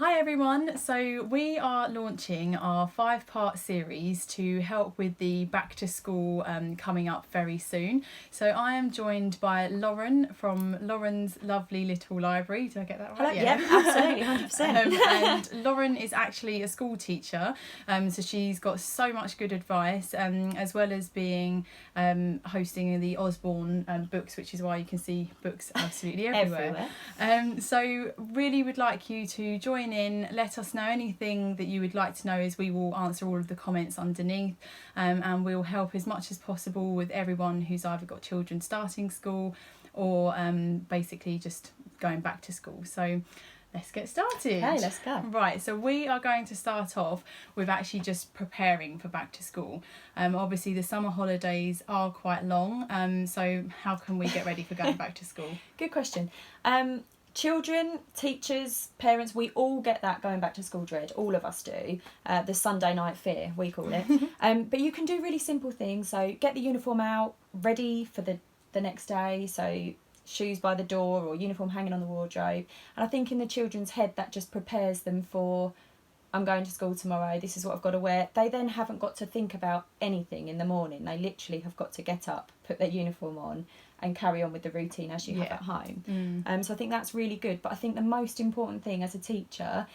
Hi everyone, so we are launching our 5-part series to help with the back to school coming up very soon. So I am joined by Lauren from Lauren's lovely little library. Did I get that right? Hello, yeah, absolutely, 100%. And Lauren is actually a school teacher, so she's got so much good advice, as well as being hosting the Osborne books, which is why you can see books absolutely everywhere. So really would like you to join in, let us know anything that you would like to know, as we will answer all of the comments underneath, and we'll help as much as possible with everyone who's either got children starting school or basically just going back to school. So let's get started. Okay, let's go. Right, so we are going to start off with actually just preparing for back to school. Obviously the summer holidays are quite long, so how can we get ready for going back to school? Good question. Children, teachers, parents, we all get that going back to school dread. All of us do. The Sunday night fear, we call it. But you can do really simple things. So get the uniform out, ready for the next day. So shoes by the door or uniform hanging on the wardrobe. And I think in the children's head that just prepares them for, I'm going to school tomorrow, this is what I've got to wear. They then haven't got to think about anything in the morning. They literally have got to get up, put their uniform on and carry on with the routine as you have at home. So I think that's really good. But I think the most important thing as a teacher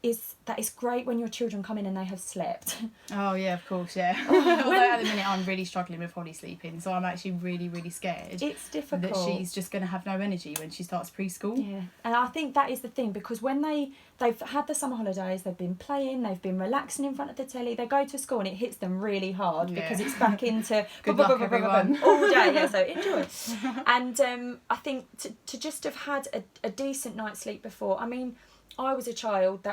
is that it's great when your children come in and they have slept. Oh yeah, of course, yeah. Although at the minute I'm really struggling with Holly sleeping, so I'm actually really scared. It's difficult. That she's just going to have no energy when she starts preschool. Yeah, and I think that is the thing, because when they've had the summer holidays, they've been playing, they've been relaxing in front of the telly, they go to school and it hits them really hard because it's back into good luck everyone all day. Yeah, so enjoy. And I think to just have had a decent night's sleep before. I mean, I was a child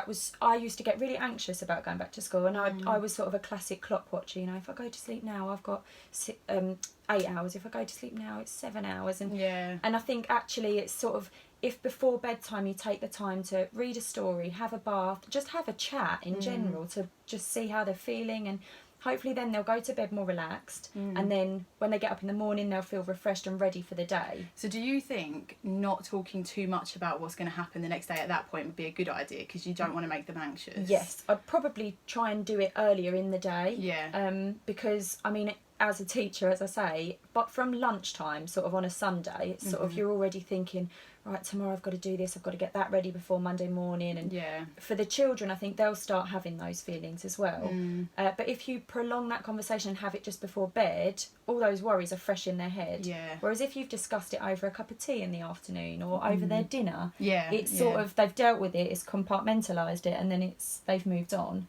I used to get really anxious about going back to school, and I was sort of a classic clock watcher. You know, if I go to sleep now, I've got 8 hours. If I go to sleep now, it's 7 hours. And I think actually it's sort of, if before bedtime you take the time to read a story, have a bath, just have a chat in general to just see how they're feeling, and hopefully then they'll go to bed more relaxed, and then when they get up in the morning they'll feel refreshed and ready for the day. So do you think not talking too much about what's going to happen the next day at that point would be a good idea, because you don't want to make them anxious? Yes, I'd probably try and do it earlier in the day. Because I mean, as a teacher, as I say, but from lunchtime, sort of on a Sunday, it's sort of, you're already thinking, right, tomorrow I've got to do this, I've got to get that ready before Monday morning. And for the children, I think they'll start having those feelings as well. But if you prolong that conversation and have it just before bed, all those worries are fresh in their head. Whereas if you've discussed it over a cup of tea in the afternoon or over their dinner, it's sort of, they've dealt with it, it's compartmentalised it, and then they've moved on.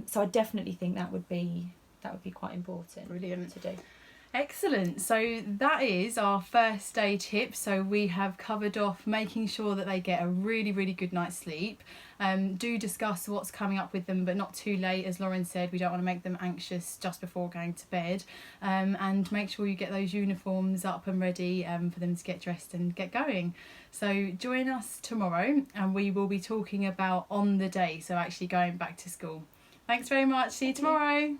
So I definitely think that would be quite important. Brilliant to do. Excellent. So that is our first day tip. So we have covered off making sure that they get a really good night's sleep. Do discuss what's coming up with them, but not too late. As Lauren said, we don't want to make them anxious just before going to bed. And make sure you get those uniforms up and ready for them to get dressed and get going. So join us tomorrow and we will be talking about on the day, so actually going back to school. Thanks very much. See you tomorrow.